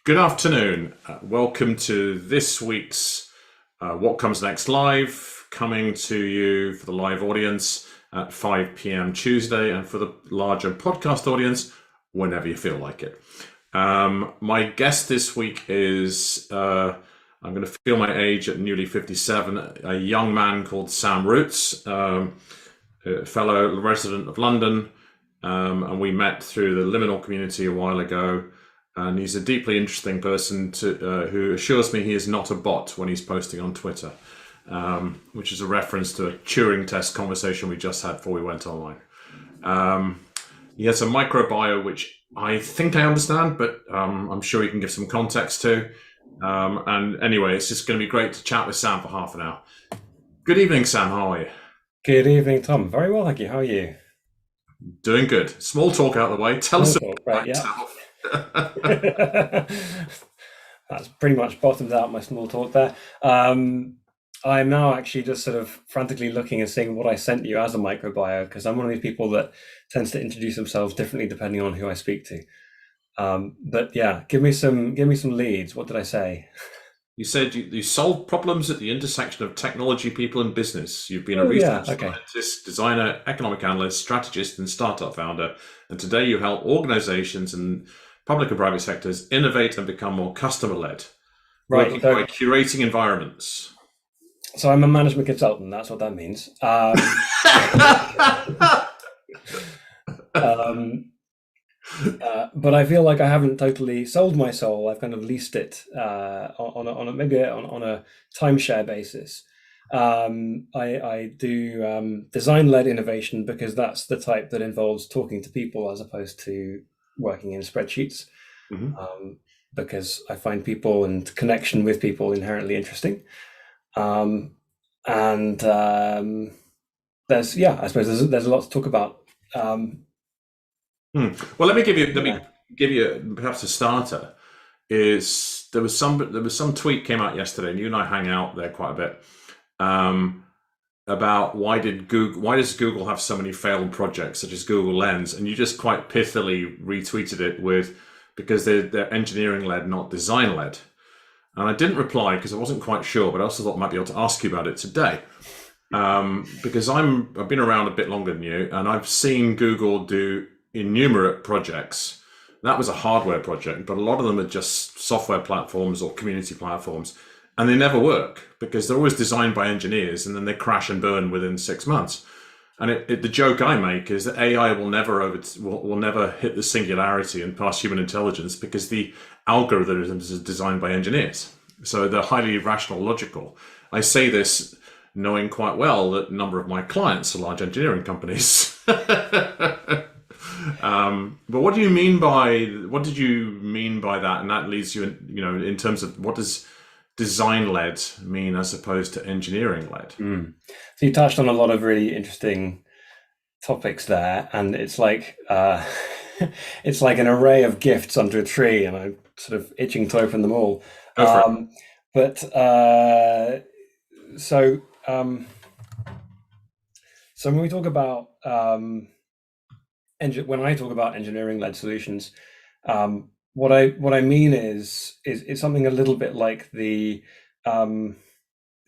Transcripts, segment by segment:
Good afternoon. Welcome to this week's What Comes Next Live, coming to you for the live audience at 5 p.m. Tuesday, and for the larger podcast audience, whenever you feel like it. My guest this week is, I'm going to feel my age at newly 57, a young man called Sam Roots, a fellow resident of London, and we met through the Liminal community a while ago. And he's a deeply interesting person who assures me he is not a bot when he's posting on Twitter, which is a reference to a Turing test conversation we just had before we went online. He has a microbiome which I think I understand, but I'm sure he can give some context to. And anyway, it's just going to be great to chat with Sam for half an hour. Good evening, Sam. How are you? Good evening, Tom. Very well, thank you. How are you? Doing good. Small talk out of the way. Tell us about yourself. That's pretty much bottomed out my small talk there. I'm now actually just sort of frantically looking and seeing what I sent you as a microbio, because I'm one of these people that tends to introduce themselves differently depending on who I speak to. But yeah, give me some leads. What did I say? You said you solve problems at the intersection of technology, people, and business. You've been a research scientist, designer, economic analyst, strategist, and startup founder. And today you help organizations and public and private sectors innovate and become more customer-led, working by curating environments. So I'm a management consultant. That's what that means. But I feel like I haven't totally sold my soul. I've kind of leased it on a timeshare basis. I do design-led innovation because that's the type that involves talking to people as opposed to working in spreadsheets. Mm-hmm. Because I find people and connection with people inherently interesting. I suppose there's a lot to talk about. Well, let me give you perhaps a starter. There was some tweet came out yesterday, and you and I hang out there quite a bit, about why does Google have so many failed projects such as Google Lens, and you just quite pithily retweeted it with, because they're engineering led, not design led. And I didn't reply because I wasn't quite sure, but I also thought I might be able to ask you about it today. Because I've been around a bit longer than you, and I've seen Google do innumerate projects. That was a hardware project, but a lot of them are just software platforms or community platforms, and they never work because they're always designed by engineers, and then they crash and burn within 6 months. And the joke I make is that AI will never hit the singularity and pass human intelligence because the algorithms are designed by engineers. So they're highly rational, logical. I say this knowing quite well that a number of my clients are large engineering companies. But what did you mean by that? And that leads you in terms of what does design-led mean as opposed to engineering-led? So you touched on a lot of really interesting topics there, and it's like it's like an array of gifts under a tree, and I'm sort of itching to open them all. So when we talk about when I talk about engineering-led solutions, what I mean is something a little bit like the.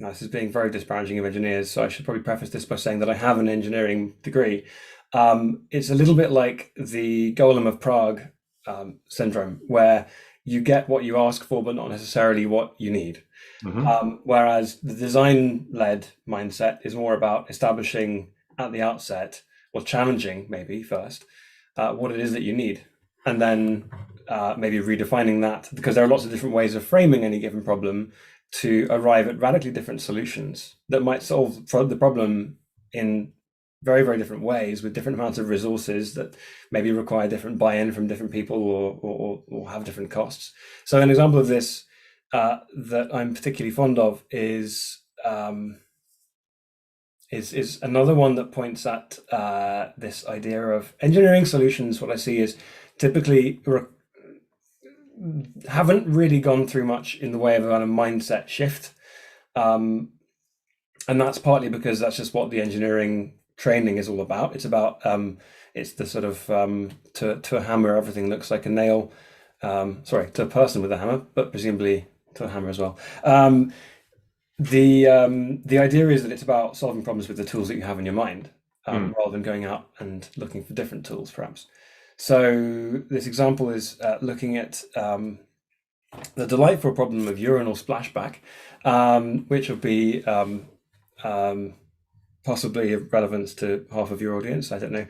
This is being very disparaging of engineers, so I should probably preface this by saying that I have an engineering degree. It's a little bit like the Golem of Prague syndrome, where you get what you ask for, but not necessarily what you need. Mm-hmm. Whereas the design-led mindset is more about establishing at the outset, or challenging maybe first, what it is that you need, and then maybe redefining that, because there are lots of different ways of framing any given problem to arrive at radically different solutions that might solve the problem in very, very different ways with different amounts of resources that maybe require different buy-in from different people or have different costs. So an example of this that I'm particularly fond of is another one that points at this idea of engineering solutions. What I see is typically haven't really gone through much in the way of a kind of mindset shift. And that's partly because that's just what the engineering training is all about. It's about, it's the sort of, to a hammer, everything looks like a nail to a person with a hammer, but presumably to a hammer as well. The idea is that it's about solving problems with the tools that you have in your mind, rather than going out and looking for different tools, perhaps. So this example is looking at the delightful problem of urinal splashback, which will be possibly of relevance to half of your audience, I don't know.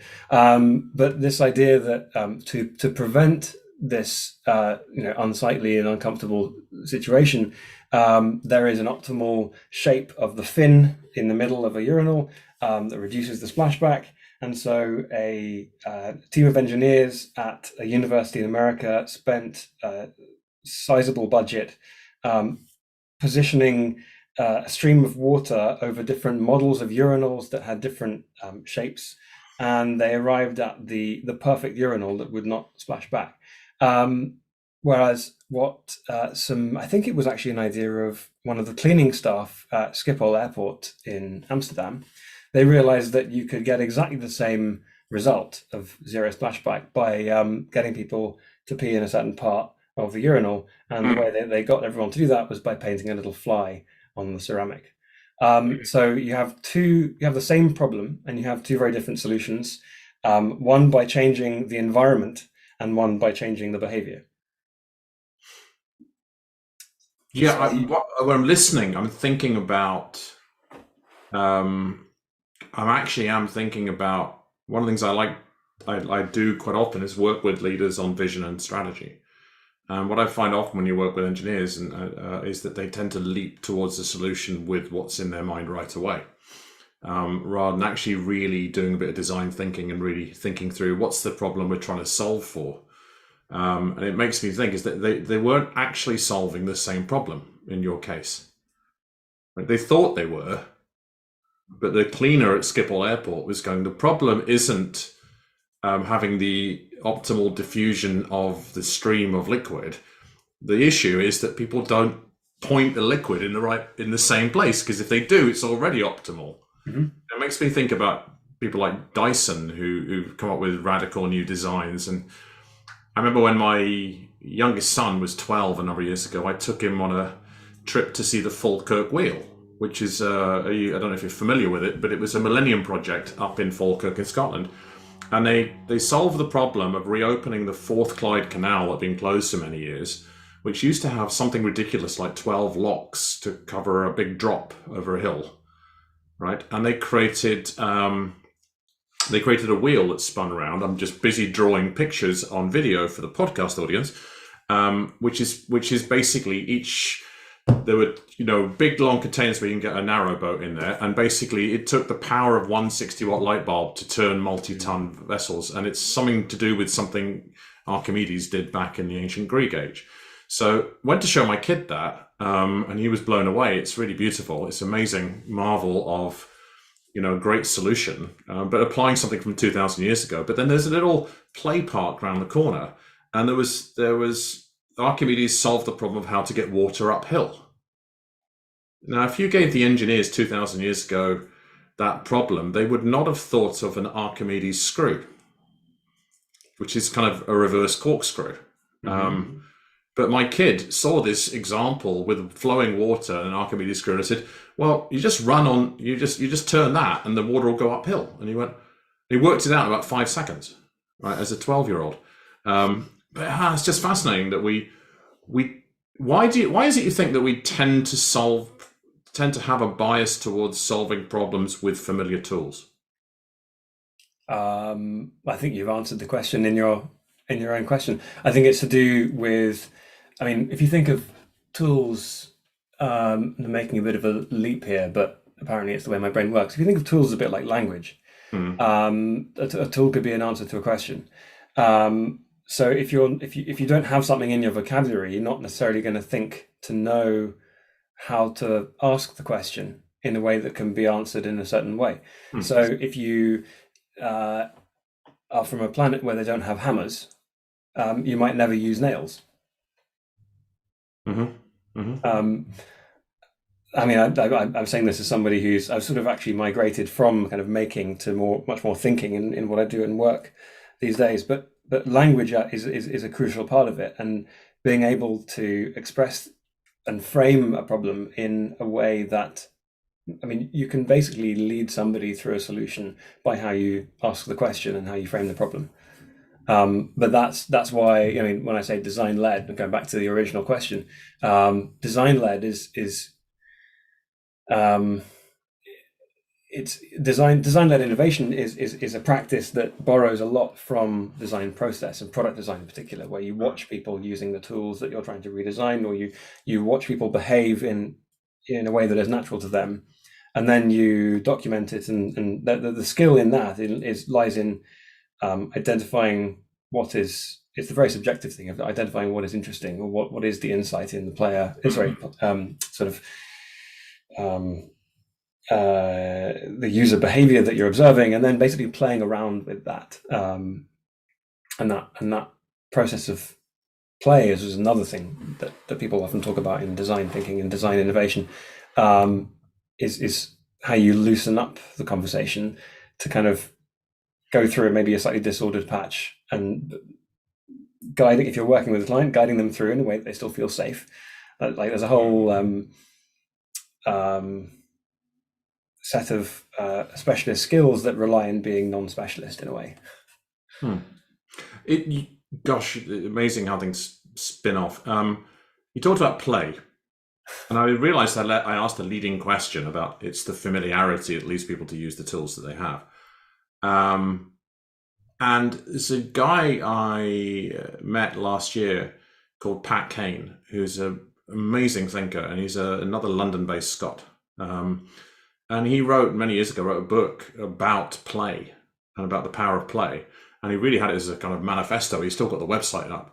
But this idea that to prevent this unsightly and uncomfortable situation, there is an optimal shape of the fin in the middle of a urinal that reduces the splashback. And so a team of engineers at a university in America spent a sizable budget positioning a stream of water over different models of urinals that had different shapes, and they arrived at the perfect urinal that would not splash back. Whereas I think it was actually an idea of one of the cleaning staff at Schiphol Airport in Amsterdam. They realized that you could get exactly the same result of zero splashback by getting people to pee in a certain part of the urinal, and the way they got everyone to do that was by painting a little fly on the ceramic. So you have the same problem, and you have two very different solutions. One by changing the environment, and one by changing the behavior. Yeah, when I'm listening, I'm thinking about. I'm thinking about one of the things I do quite often is work with leaders on vision and strategy. And what I find often when you work with engineers is that they tend to leap towards the solution with what's in their mind right away, rather than actually really doing a bit of design thinking and really thinking through what's the problem we're trying to solve for. And it makes me think is that they weren't actually solving the same problem in your case. Like they thought they were, but the cleaner at Schiphol Airport was going, the problem isn't having the optimal diffusion of the stream of liquid. The issue is that people don't point the liquid in the same place, because if they do, it's already optimal. Mm-hmm. It makes me think about people like Dyson who've come up with radical new designs. And I remember when my youngest son was 12 a number of years ago, I took him on a trip to see the Falkirk wheel, which is, I don't know if you're familiar with it, but it was a Millennium project up in Falkirk in Scotland. And they solved the problem of reopening the Forth Clyde Canal that had been closed for many years, which used to have something ridiculous like 12 locks to cover a big drop over a hill, right? And they created a wheel that spun around. I'm just busy drawing pictures on video for the podcast audience, which is basically there were big long containers where you can get a narrow boat in there, and basically it took the power of 160-watt light bulb to turn multi-ton vessels, and it's something to do with something Archimedes did back in the ancient Greek age. So went to show my kid that, and he was blown away. It's really beautiful. It's an amazing marvel of a great solution, but applying something from 2,000 years ago. But then there's a little play park around the corner, and there was Archimedes solved the problem of how to get water uphill. Now, if you gave the engineers 2,000 years ago that problem, they would not have thought of an Archimedes screw, which is kind of a reverse corkscrew. Mm-hmm. But my kid saw this example with flowing water and an Archimedes screw, and I said, "Well, you just you just turn that, and the water will go uphill." And he worked it out in about 5 seconds, right? As a 12-year-old. But it's just fascinating that why is it you think that we tend to have a bias towards solving problems with familiar tools? I think you've answered the question in your own question. I think it's to do with, if you think of tools, I'm making a bit of a leap here, but apparently it's the way my brain works. If you think of tools a bit like language, a tool could be an answer to a question. So if you don't have something in your vocabulary, you're not necessarily going to think to know how to ask the question in a way that can be answered in a certain way. So if you are from a planet where they don't have hammers, you might never use nails. I'm saying this as somebody I've sort of actually migrated from kind of making to much more thinking in what I do in work. these days. But language is a crucial part of it, and being able to express and frame a problem in a way that, I mean, you can basically lead somebody through a solution by how you ask the question and how you frame the problem. But that's why, I mean, when I say design led, and going back to the original question, design led is it's design led innovation is a practice that borrows a lot from design process and product design in particular, where you watch people using the tools that you're trying to redesign, or you watch people behave in a way that is natural to them, and then you document it, and the skill in that lies in identifying what is, it's the very subjective thing of identifying what is interesting, or what is the insight in the player, the user behavior that you're observing, and then basically playing around with that. And that process of play is another thing that people often talk about in design thinking and design innovation, is how you loosen up the conversation to kind of go through maybe a slightly disordered patch, and guiding, if you're working with a client, guiding them through in a way that they still feel safe. Like there's a whole set of specialist skills that rely on being non-specialist in a way. Gosh, amazing how things spin off. You talked about play, and I realized I asked a leading question about it's the familiarity that leads people to use the tools that they have. And there's a guy I met last year called Pat Kane, who's an amazing thinker, and he's another London-based Scot. And he many years ago, wrote a book about play and about the power of play. And he really had it as a kind of manifesto. He's still got the website up.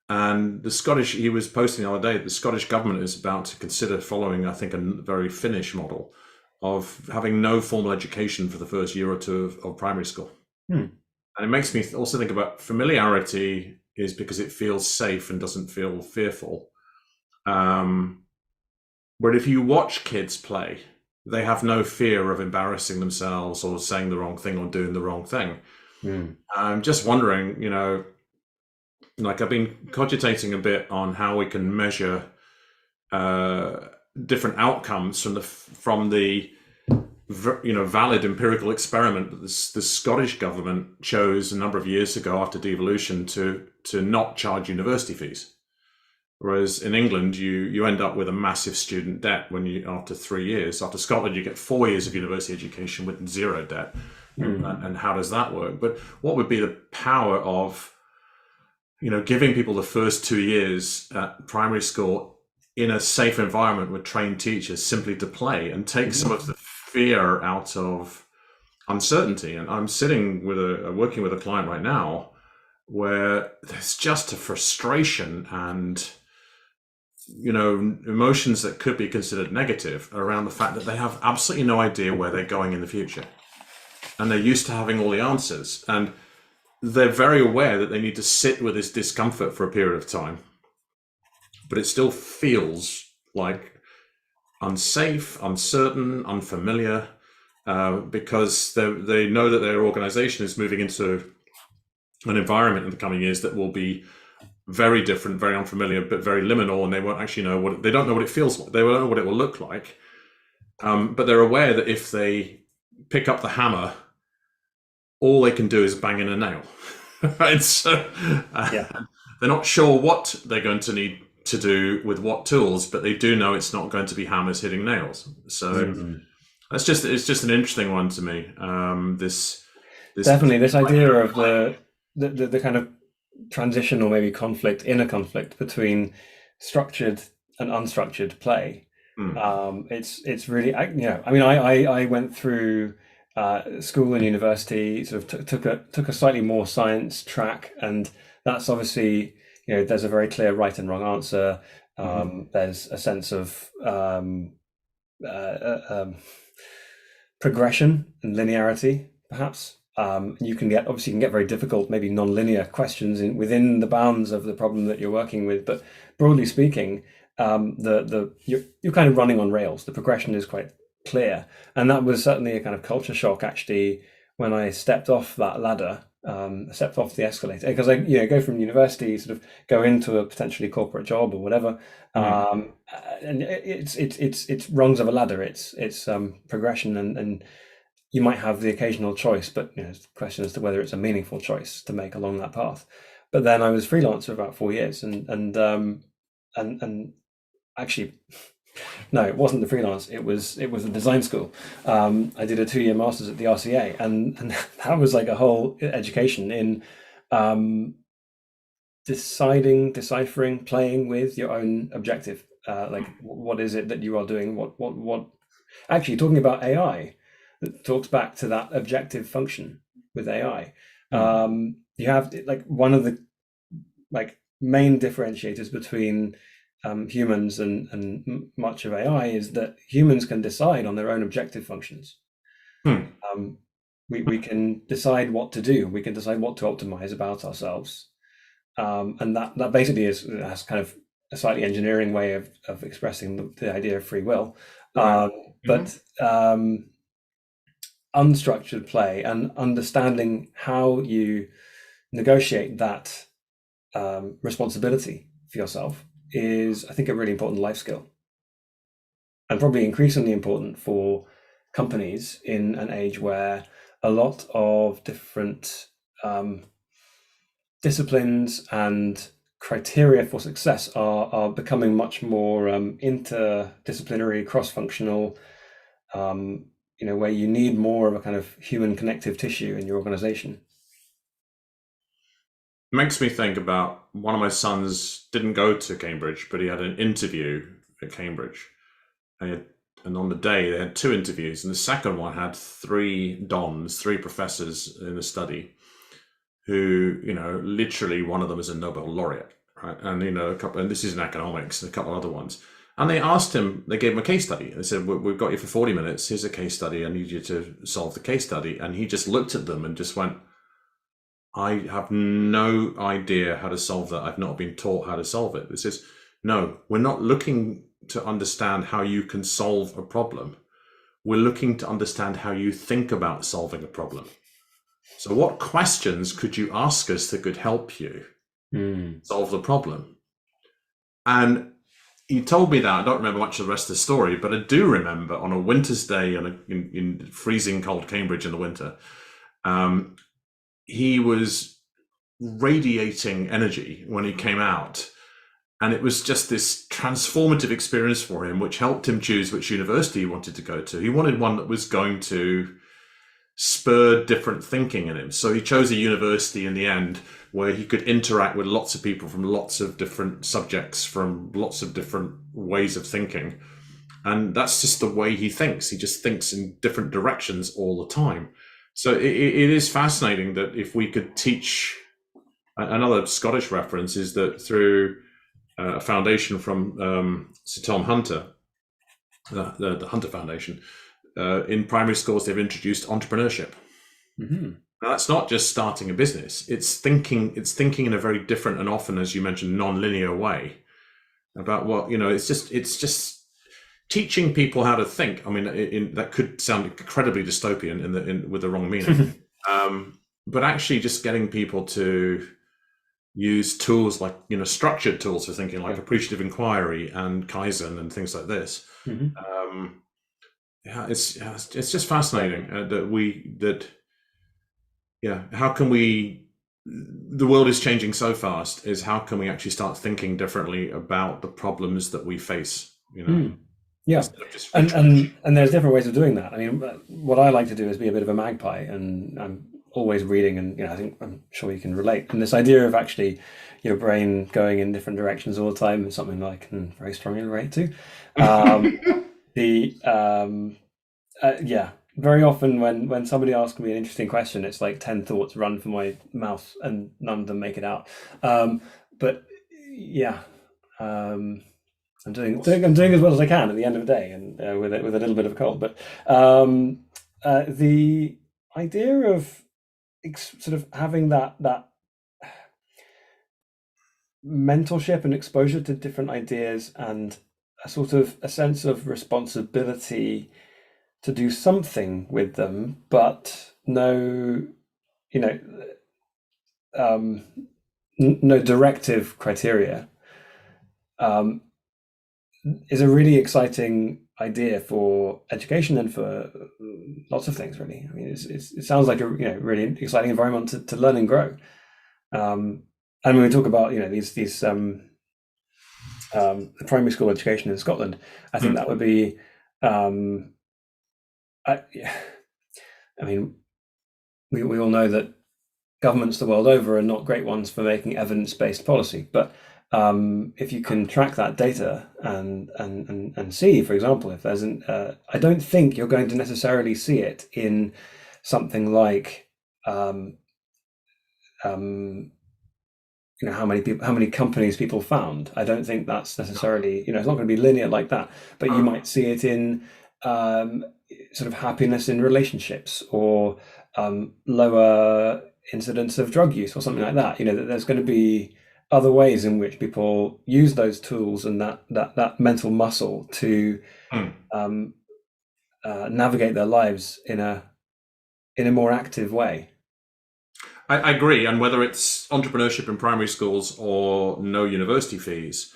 And he was posting the other day, the Scottish government is about to consider following, I think, a very Finnish model of having no formal education for the first year or two of primary school. And it makes me also think about familiarity is because it feels safe and doesn't feel fearful. But if you watch kids play, they have no fear of embarrassing themselves or saying the wrong thing or doing the wrong thing. I'm just wondering, like I've been cogitating a bit on how we can measure different outcomes from the valid empirical experiment that the Scottish government chose a number of years ago after devolution to not charge university fees. Whereas in England, you end up with a massive student debt after 3 years. After Scotland, you get 4 years of university education with zero debt. And how does that work? But what would be the power of, giving people the first 2 years at primary school in a safe environment with trained teachers simply to play and take some of the fear out of uncertainty? And I'm working with a client right now where there's just a frustration and emotions that could be considered negative around the fact that they have absolutely no idea where they're going in the future, and they're used to having all the answers, and they're very aware that they need to sit with this discomfort for a period of time, but it still feels like unsafe, uncertain, unfamiliar, because they know that their organization is moving into an environment in the coming years that will be very different, very unfamiliar, but very liminal, and they won't actually know they don't know what it feels like. They don't know what it will look like, but they're aware that if they pick up the hammer, all they can do is bang in a nail, right? So they're not sure what they're going to need to do with what tools, but they do know it's not going to be hammers hitting nails. So it's just an interesting one to me. This idea of the kind of transition, or maybe inner conflict between structured and unstructured play. It's really, I went through school and university, sort of took a slightly more science track, and that's obviously, there's a very clear right and wrong answer. There's a sense of progression and linearity, perhaps. You can get very difficult, maybe non-linear questions within the bounds of the problem that you're working with. But broadly speaking, you're kind of running on rails. The progression is quite clear, and that was certainly a kind of culture shock, actually, when I stepped off that ladder a step off the escalator, because I go from university, sort of go into a potentially corporate job or whatever, and it's rungs of a ladder. It's progression, and you might have the occasional choice, but it's a question as to whether it's a meaningful choice to make along that path. But then I was freelance for about 4 years, and actually, no, it wasn't the freelance. It was a design school. I did a 2-year master's at the RCA, and that was like a whole education in deciphering, playing with your own objective. Like, what is it that you are doing? What? Actually, talking about AI, that talks back to that objective function with AI. You have like one of the main differentiators between humans and much of AI is that humans can decide on their own objective functions. We can decide what to do. We can decide what to optimize about ourselves, and that basically has kind of a slightly engineering way of expressing the idea of free will. But unstructured play and understanding how you negotiate that responsibility for yourself is, I think, a really important life skill, and probably increasingly important for companies in an age where a lot of different disciplines and criteria for success are becoming much more interdisciplinary, cross-functional, where you need more of a kind of human connective tissue in your organization. Makes me think about one of my sons didn't go to Cambridge, but he had an interview at Cambridge. And on the day, they had 2 interviews, and the second one had 3 dons, 3 professors in the study, who, literally one of them is a Nobel laureate, right? And, a couple, and this is in economics, and a couple of other ones. And they asked him, they gave him a case study. They said, we've got you for 40 minutes. Here's a case study. I need you to solve the case study. And he just looked at them and just went, I have no idea how to solve that. I've not been taught how to solve it. This is, no, we're not looking to understand how you can solve a problem. We're looking to understand how you think about solving a problem. So what questions could you ask us that could help you solve the problem? And he told me that. I don't remember much of the rest of the story, but I do remember on a winter's day in freezing cold Cambridge in the winter, he was radiating energy when he came out. And it was just this transformative experience for him, which helped him choose which university he wanted to go to. He wanted one that was going to spur different thinking in him. So he chose a university in the end where he could interact with lots of people from lots of different subjects, from lots of different ways of thinking. And that's just the way he thinks. He just thinks in different directions all the time. So it is fascinating that if we could teach, another Scottish reference is that through a foundation from Sir Tom Hunter, the Hunter Foundation, in primary schools, they've introduced entrepreneurship. Now, that's not just starting a business. It's thinking in a very different and often, as you mentioned, non-linear way about what, it's just teaching people how to think. I mean, that could sound incredibly dystopian with the wrong meaning, but actually just getting people to use tools like, structured tools for thinking, like appreciative inquiry and Kaizen and things like this. It's just fascinating how can we, the world is changing so fast, is how can we actually start thinking differently about the problems that we face, Yeah, and there's different ways of doing that. I mean, what I like to do is be a bit of a magpie, and I'm always reading, and I'm sure you can relate. And this idea of actually your brain going in different directions all the time is something that I can very strongly relate to. Very often when somebody asks me an interesting question, it's like 10 thoughts run from my mouth and none of them make it out. But yeah. I'm doing as well as I can at the end of the day, and with a little bit of a cold. But the idea of sort of having that mentorship and exposure to different ideas, and a sort of a sense of responsibility to do something with them, but no, no directive criteria is a really exciting idea for education and for lots of things. Really, I mean, it sounds like a really exciting environment to learn and grow. And when we talk about these primary school education in Scotland, I think that would be. I mean, we all know that governments the world over are not great ones for making evidence-based policy, but if you can track that data and see, for example, if there's I don't think you're going to necessarily see it in something like how many companies people found. I don't think that's necessarily, it's not going to be linear like that, but you might see it in sort of happiness in relationships, or lower incidence of drug use, or something like that. That there's going to be other ways in which people use those tools and that mental muscle to navigate their lives in a more active way. I agree, and whether it's entrepreneurship in primary schools or no university fees,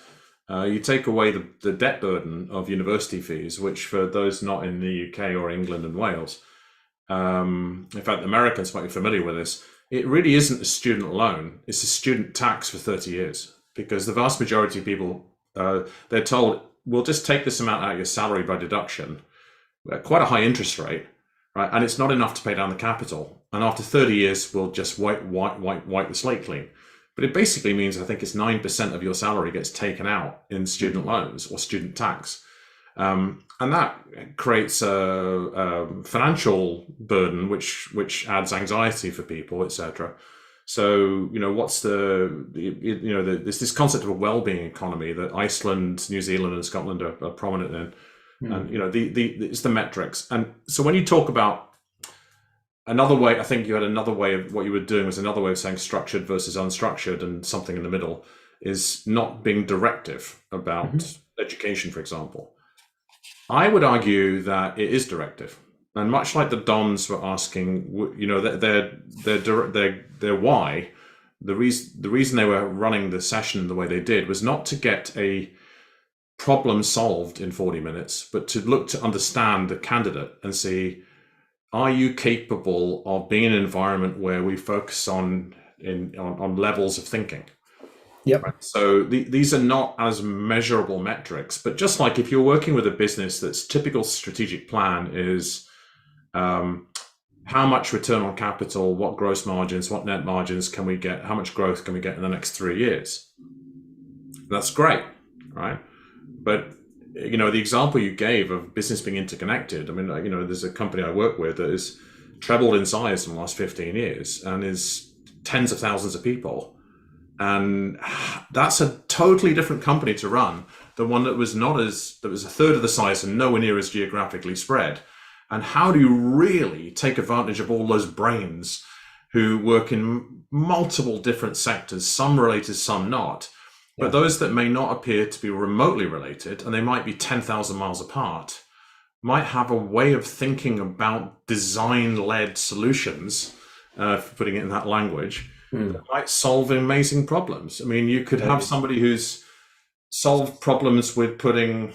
you take away the debt burden of university fees, which for those not in the UK or England and Wales, in fact, Americans might be familiar with this, it really isn't a student loan, it's a student tax for 30 years, because the vast majority of people, they're told, we'll just take this amount out of your salary by deduction, at quite a high interest rate, right? And it's not enough to pay down the capital. And after 30 years, we'll just wipe the slate clean. But it basically means, I think it's 9% of your salary gets taken out in student loans or student tax. And that creates a financial burden, which adds anxiety for people, etc. So, what's there's this concept of a well-being economy that Iceland, New Zealand, and Scotland are prominent in. And it's the metrics. And so when you talk about another way, I think you had another way of what you were doing was another way of saying structured versus unstructured, and something in the middle is not being directive about education, for example. I would argue that it is directive, and much like the Dons were asking, their why, the reason they were running the session the way they did was not to get a problem solved in 40 minutes, but to look to understand the candidate and see, are you capable of being in an environment where we focus on levels of thinking? Yep. Right? So these are not as measurable metrics, but just like if you're working with a business that's typical strategic plan is how much return on capital, what gross margins, what net margins can we get, how much growth can we get in the next 3 years? That's great, right? But the example you gave of business being interconnected, I mean, there's a company I work with that has trebled in size in the last 15 years and is tens of thousands of people. And that's a totally different company to run than one that was a third of the size and nowhere near as geographically spread. And how do you really take advantage of all those brains who work in multiple different sectors, some related, some not? But those that may not appear to be remotely related, and they might be 10,000 miles apart, might have a way of thinking about design-led solutions, putting it in that language, that might solve amazing problems. I mean, you could have somebody who's solved problems with putting,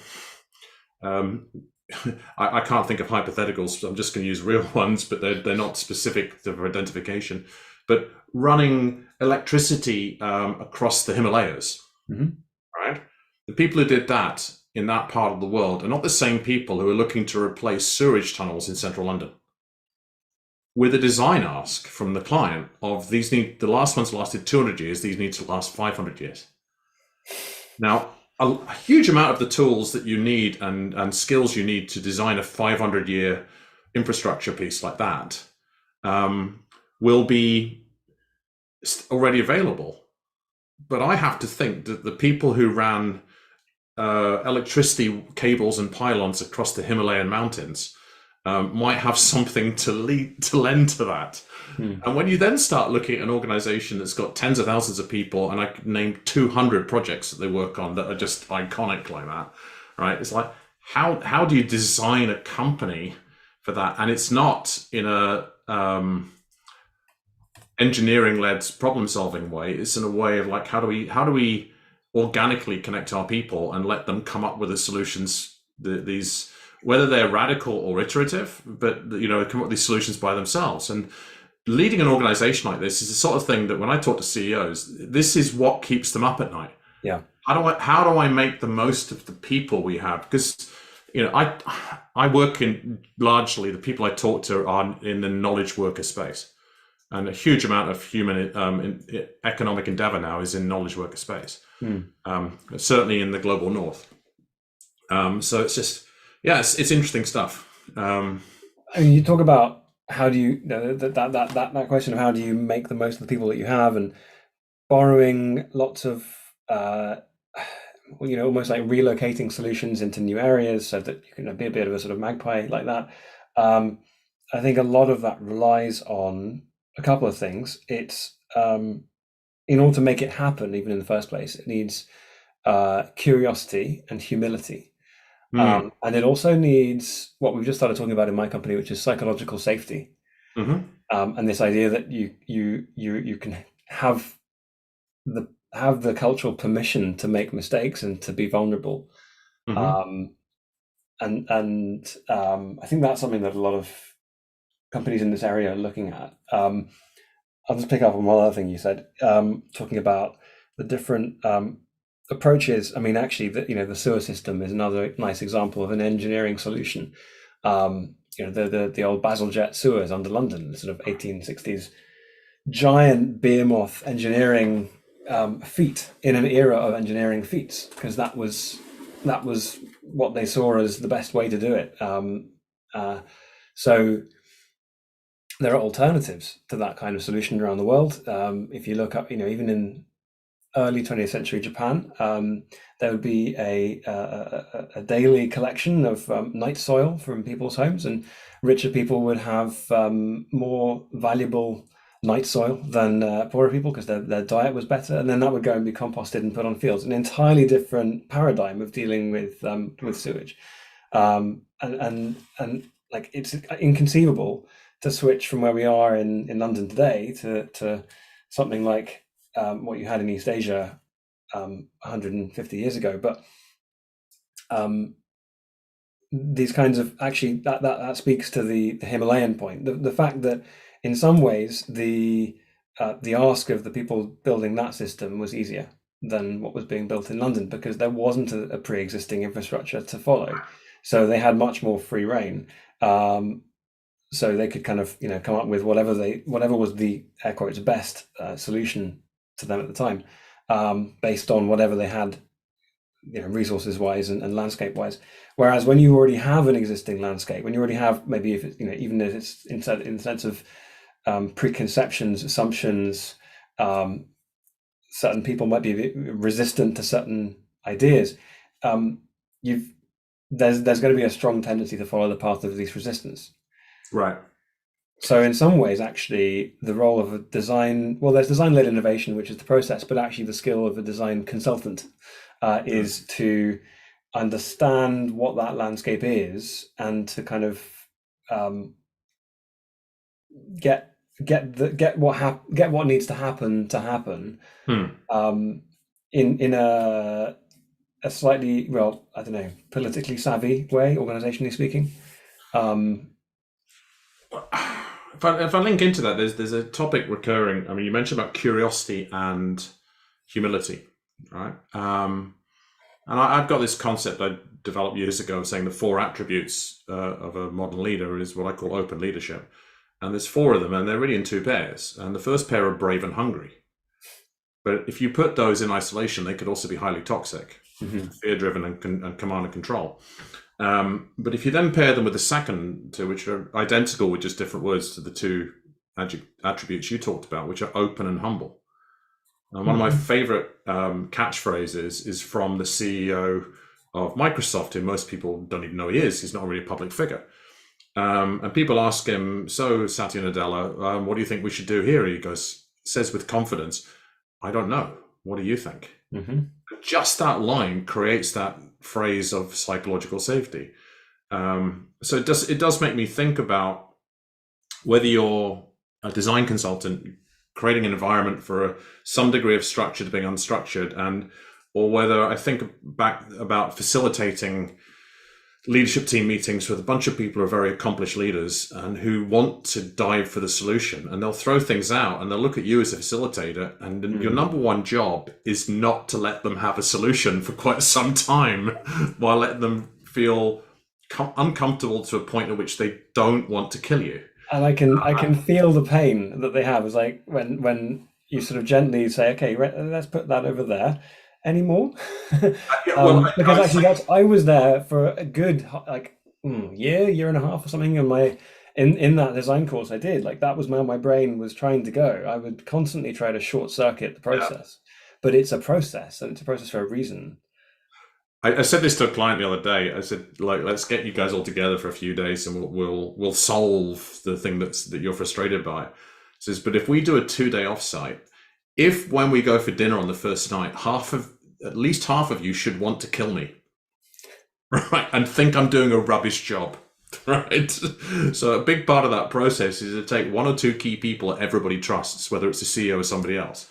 I can't think of hypotheticals, so I'm just going to use real ones, but they're not specific to identification, but running electricity across the Himalayas. Right? The people who did that in that part of the world are not the same people who are looking to replace sewage tunnels in central London. With a design ask from the client of the last ones lasted 200 years, these need to last 500 years. Now, a huge amount of the tools that you need and skills you need to design a 500-year infrastructure piece like that will be already available. But I have to think that the people who ran electricity cables and pylons across the Himalayan mountains might have something to lend to that. And when you then start looking at an organization that's got tens of thousands of people, and I could name 200 projects that they work on that are just iconic like that, right? It's like, how do you design a company for that? And it's not in a engineering-led problem-solving way. It's in a way of like, how do we organically connect our people and let them come up with the solutions, these, whether they're radical or iterative, but come up with these solutions by themselves. And leading an organization like this is the sort of thing that when I talk to CEOs, this is what keeps them up at night. Yeah. How do I make the most of the people we have? Because I work in, largely the people I talk to are in the knowledge worker space, and a huge amount of human economic endeavor now is in knowledge worker space. Certainly in the global north. So it's just, it's interesting stuff. I mean, you talk about how do you that question of how do you make the most of the people that you have, and borrowing lots of almost like relocating solutions into new areas so that you can be a bit of a sort of magpie like that. I think a lot of that relies on a couple of things. It's in order to make it happen, even in the first place, it needs curiosity and humility. And it also needs what we've just started talking about in my company, which is psychological safety. And this idea that you can have the cultural permission to make mistakes and to be vulnerable. And I think that's something that a lot of companies in this area are looking at. I'll just pick up on one other thing you said, talking about the different approaches. I mean, actually, the sewer system is another nice example of an engineering solution. The old Bazalgette sewers under London, the sort of 1860s, giant behemoth engineering feat in an era of engineering feats, because that was what they saw as the best way to do it. So there are alternatives to that kind of solution around the world. If you look up, even in early 20th century Japan, there would be a daily collection of night soil from people's homes, and richer people would have more valuable night soil than poorer people because their diet was better, and then that would go and be composted and put on fields. An entirely different paradigm of dealing with sewage, and like it's inconceivable to switch from where we are in London today to something like what you had in East Asia 150 years ago. But these kinds of, actually that speaks to the Himalayan point, the fact that in some ways the ask of the people building that system was easier than what was being built in London, because there wasn't a pre-existing infrastructure to follow, so they had much more free reign. So they could kind of come up with whatever was the air quotes best solution to them at the time, based on whatever they had, resources wise and landscape wise. Whereas when you already have an existing landscape, when you already have, maybe if it's, even if it's in the sense of preconceptions, assumptions, certain people might be resistant to certain ideas, there's going to be a strong tendency to follow the path of least resistance. Right. So in some ways, actually, the role of a there's design-led innovation, which is the process, but actually the skill of a design consultant is to understand what that landscape is, and to kind of get what needs to happen in a slightly, I don't know, politically savvy way, organizationally speaking. If I link into that, there's a topic recurring. I mean, you mentioned about curiosity and humility, right? And I've got this concept I developed years ago of saying the 4 attributes of a modern leader is what I call open leadership. And there's 4 of them, and they're really in 2 pairs. And the first pair are brave and hungry. But if you put those in isolation, they could also be highly toxic, fear-driven and command and control. But if you then pair them with the second 2, which are identical with just different words to the 2 attributes you talked about, which are open and humble. And one of my favorite catchphrases is from the CEO of Microsoft, who most people don't even know he is. He's not really a public figure. And people ask him, so Satya Nadella, what do you think we should do here? He says with confidence, I don't know. What do you think? Just that line creates that phrase of psychological safety. So it does make me think about whether you're a design consultant creating an environment for some degree of structure to being unstructured, or whether I think back about facilitating leadership team meetings with a bunch of people who are very accomplished leaders and who want to dive for the solution, and they'll throw things out and they'll look at you as a facilitator, and your number one job is not to let them have a solution for quite some time while letting them feel uncomfortable to a point at which they don't want to kill you. And I can feel the pain that they have. It's like when you sort of gently say, okay, let's put that over there. Anymore? Because actually I was there for a good year and a half or something in that design course I did. Like, that was where my brain was trying to go. I would constantly try to short circuit the process. But it's a process, and it's a process for a reason. I said this to a client the other day. I said, like, let's get you guys all together for a few days and we'll solve the thing that you're frustrated by. It says, but if we do a 2-day offsite, if when we go for dinner on the first night, at least half of you should want to kill me, right, and think I'm doing a rubbish job, right? So a big part of that process is to take 1 or 2 key people that everybody trusts, whether it's the CEO or somebody else,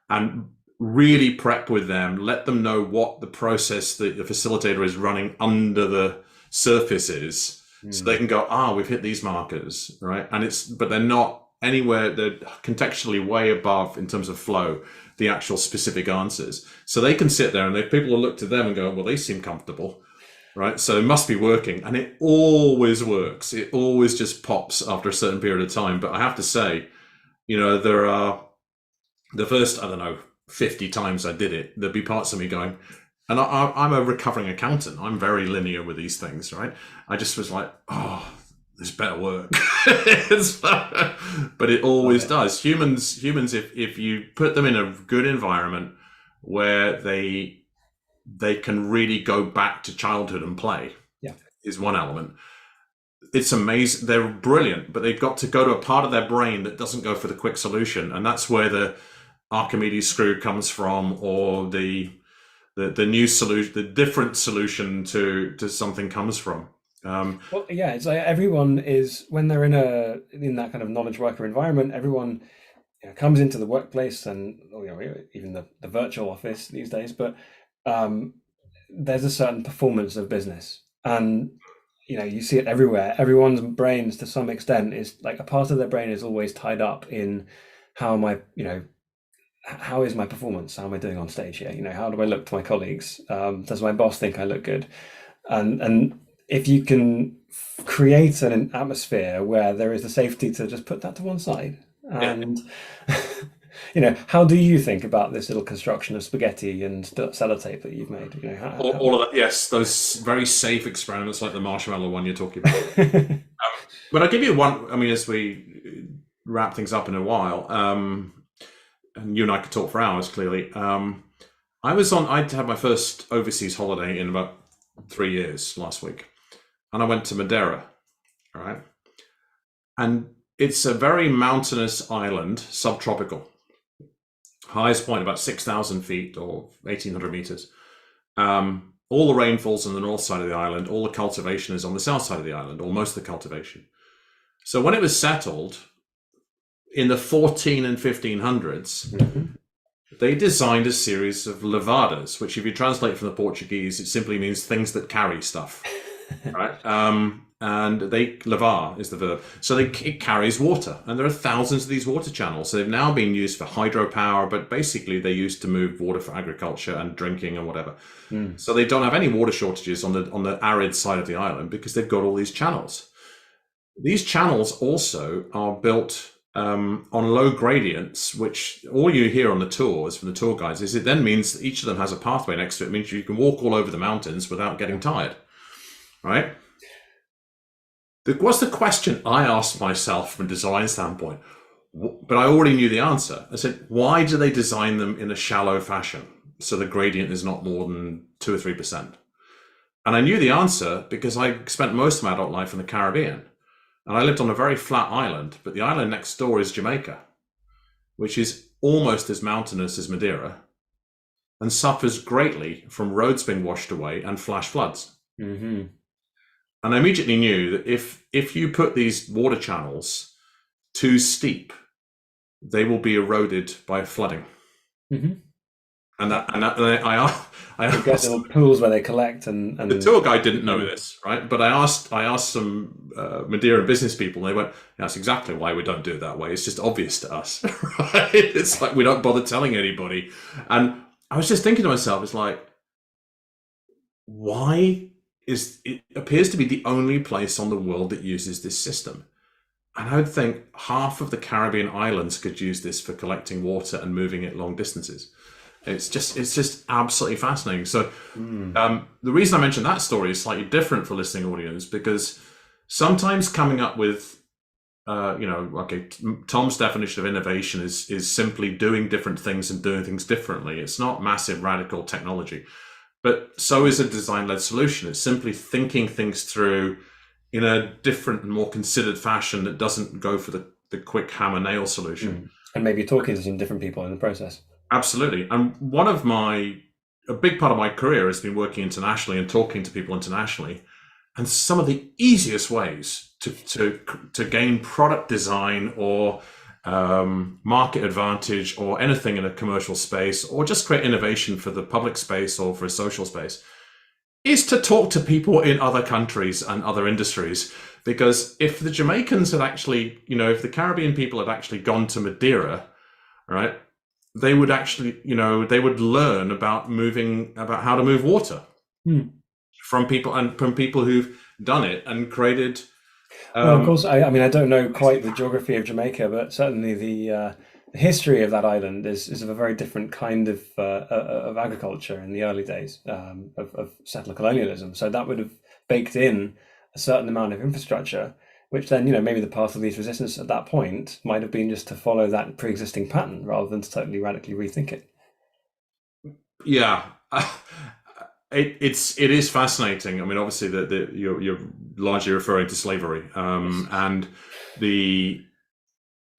and really prep with them, let them know what the process that the facilitator is running under the surface is, so they can go, we've hit these markers, right? But they're not anywhere, they're contextually way above in terms of flow, the actual specific answers. So they can sit there and people will look to them and go, well, they seem comfortable, right? So it must be working. And it always works. It always just pops after a certain period of time. But I have to say, there are the first, 50 times I did it, there'd be parts of me going, and I'm a recovering accountant. I'm very linear with these things, right? I just was like, this better work. But it always does. Humans, if you put them in a good environment where they can really go back to childhood and play, is one element. It's amazing. They're brilliant, but they've got to go to a part of their brain that doesn't go for the quick solution, and that's where the Archimedes screw comes from, or the new solution, the different solution to something comes from. It's like everyone is, when they're in that kind of knowledge worker environment, everyone comes into the workplace, and even the virtual office these days, but there's a certain performance of business, and you see it everywhere. Everyone's brains, to some extent, is like a part of their brain is always tied up in how am I, how is my performance? How am I doing on stage here? How do I look to my colleagues? Does my boss think I look good? And if you can create an atmosphere where there is the safety to just put that to one side, and how do you think about this little construction of spaghetti and sellotape that you've made? All of that, yes, those very safe experiments like the marshmallow one you're talking about. But I'll give you one. As we wrap things up in a while, and you and I could talk for hours, clearly. I'd had my first overseas holiday in about 3 years last week. And I went to Madeira, all right? And it's a very mountainous island, subtropical. Highest point about 6,000 feet or 1,800 meters. All the rain falls on the north side of the island. All the cultivation is on the south side of the island, or most of the cultivation. So when it was settled, in the 14 and 1500s, they designed a series of levadas, which if you translate from the Portuguese, it simply means things that carry stuff, right? And levar is the verb. So it carries water, and there are thousands of these water channels. So they've now been used for hydropower, but basically they're used to move water for agriculture and drinking and whatever. So they don't have any water shortages on the arid side of the island because they've got all these channels. These channels also are built on low gradients, which all you hear on the tours from the tour guides is it then means that each of them has a pathway next to it. It means you can walk all over the mountains without getting tired, right? What's the question I asked myself from a design standpoint? But I already knew the answer. I said, why do they design them in a shallow fashion so the gradient is not more than 2 or 3%? And I knew the answer because I spent most of my adult life in the Caribbean. And I lived on a very flat island, but the island next door is Jamaica, which is almost as mountainous as Madeira and suffers greatly from roads being washed away and flash floods. And I immediately knew that if you put these water channels too steep, they will be eroded by flooding. Mm-hmm. And I They've got asked little pools where they collect, and the tour guide didn't know this, right? But I asked some Madeira business people, and they went, "That's exactly why we don't do it that way. It's just obvious to us, right? It's like we don't bother telling anybody." And I was just thinking to myself, it's like, why is it appears to be the only place on the world that uses this system? And I would think half of the Caribbean islands could use this for collecting water and moving it long distances. It's just absolutely fascinating. So the reason I mentioned that story is slightly different for listening audience, because sometimes coming up with, Tom's definition of innovation is simply doing different things and doing things differently. It's not massive radical technology, but so is a design-led solution. It's simply thinking things through in a different and more considered fashion that doesn't go for the quick hammer nail solution. And maybe talking to some different people in the process. Absolutely. And a big part of my career has been working internationally and talking to people internationally. And some of the easiest ways to gain product design or market advantage or anything in a commercial space, or just create innovation for the public space or for a social space, is to talk to people in other countries and other industries. Because if the Jamaicans had actually, if the Caribbean people had actually gone to Madeira, right, they would actually, they would learn about how to move water from people who've done it and created. Well, of course, I mean, I don't know quite the geography of Jamaica, but certainly the history of that island is of a very different kind of agriculture in the early days of settler colonialism. So that would have baked in a certain amount of infrastructure, which then, maybe the path of least resistance at that point might have been just to follow that pre-existing pattern rather than to totally radically rethink it. Yeah. It is fascinating. I mean, obviously, you're largely referring to slavery, and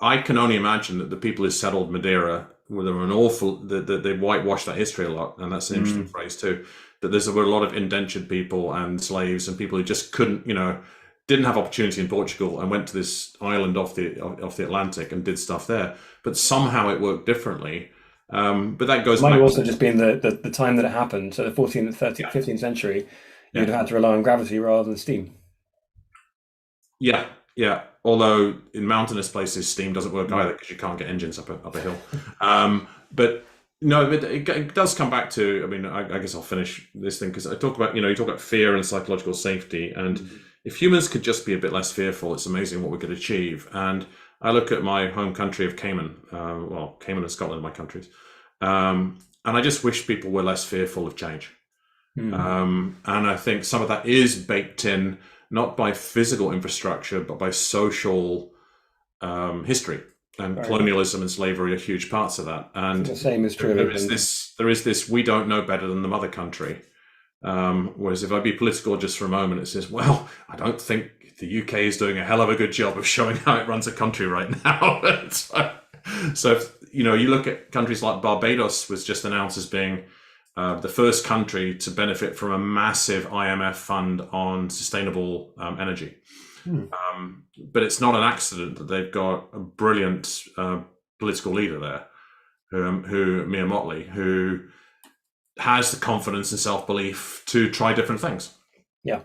I can only imagine that the people who settled Madeira were an awful. They whitewashed that history a lot, and that's an interesting phrase too. That there were a lot of indentured people and slaves and people who just couldn't, didn't have opportunity in Portugal and went to this island off the Atlantic and did stuff there. But somehow it worked differently. But that goes. Might have also just been the time that it happened. So the 14th, 13th, 15th century, you'd have had to rely on gravity rather than steam. Yeah. Although in mountainous places, steam doesn't work either because you can't get engines up a hill. But no, it does come back to. I mean, I guess I'll finish this thing because I talk about you talk about fear and psychological safety, and if humans could just be a bit less fearful, it's amazing what we could achieve. And I look at my home country of Cayman, Cayman and Scotland are my countries, and I just wish people were less fearful of change. And I think some of that is baked in, not by physical infrastructure, but by social history. And colonialism and slavery are huge parts of that. And the same is true. There is this, we don't know better than the mother country. Whereas if I be political just for a moment, it says, well, I don't think the UK is doing a hell of a good job of showing how it runs a country right now. So if, you look at countries like Barbados was just announced as being the first country to benefit from a massive IMF fund on sustainable energy. But it's not an accident that they've got a brilliant political leader there, who Mia Mottley, who has the confidence and self-belief to try different things. Yeah.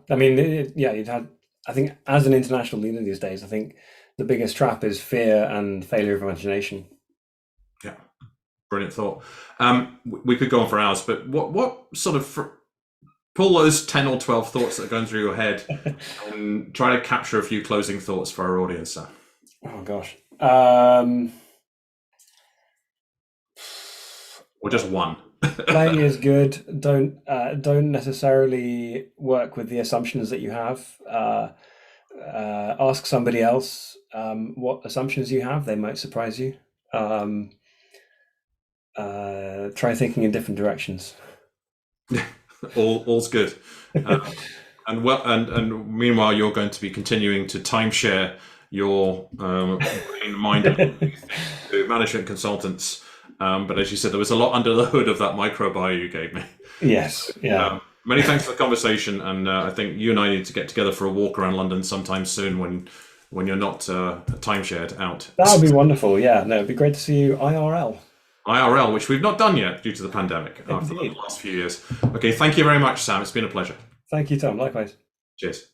I mean, you'd had. I think as an international leader these days, I think the biggest trap is fear and failure of imagination. Yeah, brilliant thought. We could go on for hours, but what sort of pull those 10 or 12 thoughts that are going through your head and try to capture a few closing thoughts for our audience, sir. Oh gosh. Or just one. Playing is good. Don't necessarily work with the assumptions that you have. Ask somebody else what assumptions you have. They might surprise you. Try thinking in different directions. All's good. And meanwhile, you're going to be continuing to timeshare your mind to management consultants. But as you said, there was a lot under the hood of that micro bio you gave me. Yes. Yeah. Many thanks for the conversation. And I think you and I need to get together for a walk around London sometime soon when when you're not timeshared out. That would be wonderful. Yeah, no, it'd be great to see you IRL. IRL, which we've not done yet due to the pandemic for the last few years. Okay, thank you very much, Sam. It's been a pleasure. Thank you, Tom. Likewise. Cheers.